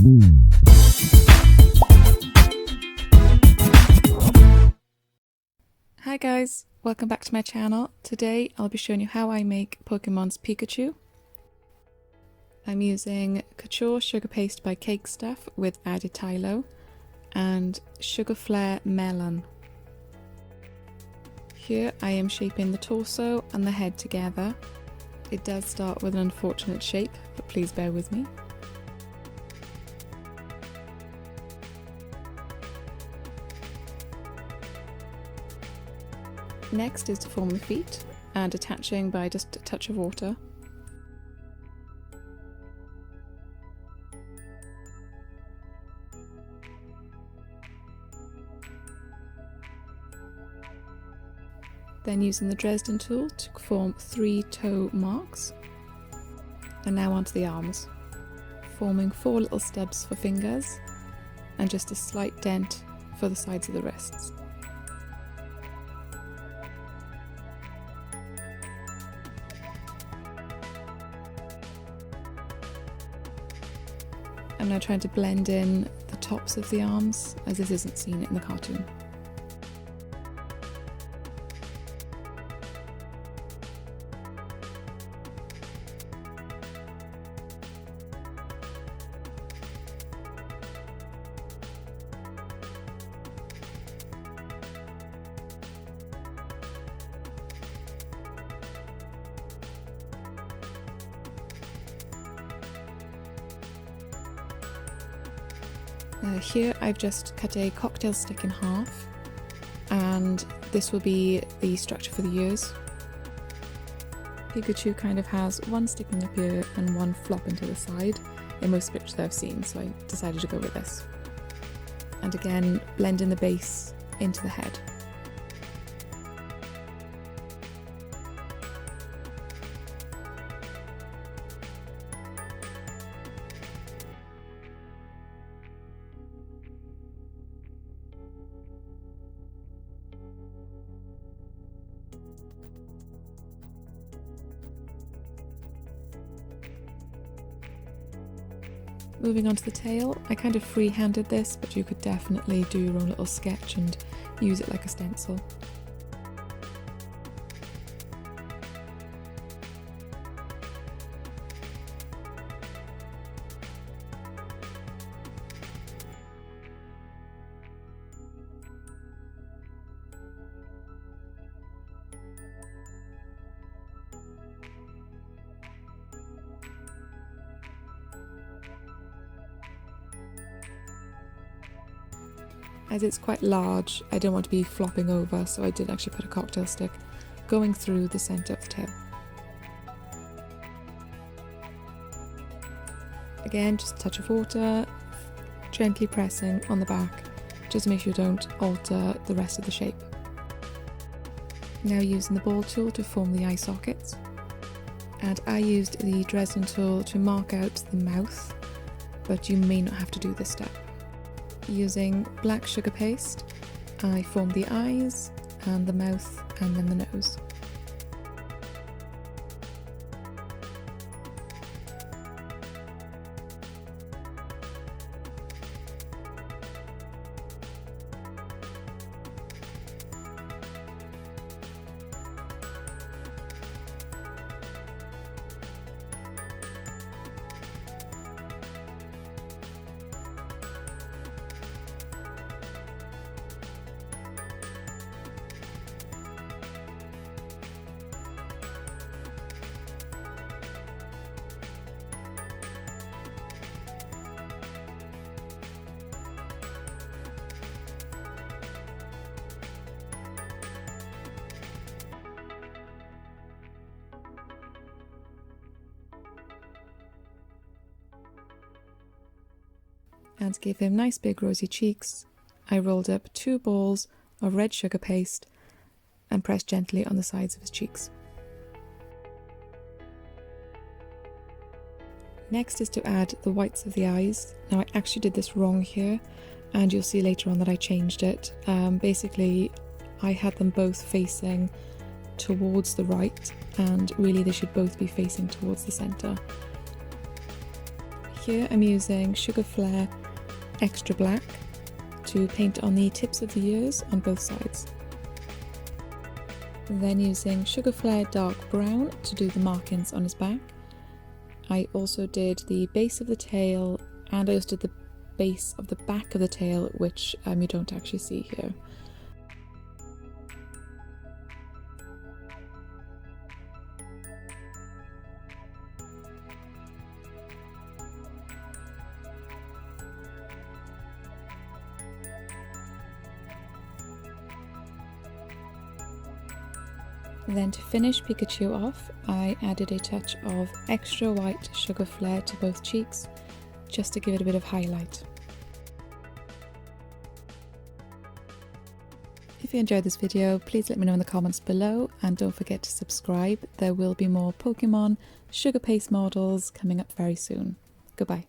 Hi guys, welcome back to my channel. Today I'll be showing you how I make Pokemon's Pikachu. I'm using Couture Sugarpaste by Cake Stuff with added Tylo and Sugarflair Melon. Here I am shaping the torso and the head together. It does start with an unfortunate shape, but please bear with me. Next is to form the feet and attaching by just a touch of water. Then using the Dresden tool to form 3 toe marks. And now onto the arms, forming 4 little stubs for fingers and just a slight dent for the sides of the wrists. I'm now trying to blend in the tops of the arms, as this isn't seen in the cartoon. Here I've just cut a cocktail stick in half, and this will be the structure for the ears. Pikachu kind of has one sticking up here and one flopping to the side in most pictures that I've seen, so I decided to go with this. And again, blend in the base into the head. Moving on to the tail, I kind of free-handed this, but you could definitely do your own little sketch and use it like a stencil. As it's quite large, I don't want to be flopping over, so I did actually put a cocktail stick going through the centre of the tail. Again, just a touch of water, gently pressing on the back, just to make sure you don't alter the rest of the shape. Now using the ball tool to form the eye sockets. And I used the Dresden tool to mark out the mouth, but you may not have to do this step. Using black sugar paste, I formed the eyes and the mouth and then the nose. And to give him nice big rosy cheeks, I rolled up 2 balls of red sugar paste and pressed gently on the sides of his cheeks. Next is to add the whites of the eyes. Now I actually did this wrong here, and you'll see later on that I changed it. Basically, I had them both facing towards the right, and really they should both be facing towards the centre. Here I'm using Sugarflair Extra Black to paint on the tips of the ears on both sides. Then using Sugarflair Dark Brown to do the markings on his back. I also did the base of the tail, and I also did the base of the back of the tail, which you don't actually see here. Then to finish Pikachu off, I added a touch of extra white Sugarflair to both cheeks, just to give it a bit of highlight. If you enjoyed this video, please let me know in the comments below, and don't forget to subscribe. There will be more Pokemon Sugarpaste models coming up very soon. Goodbye.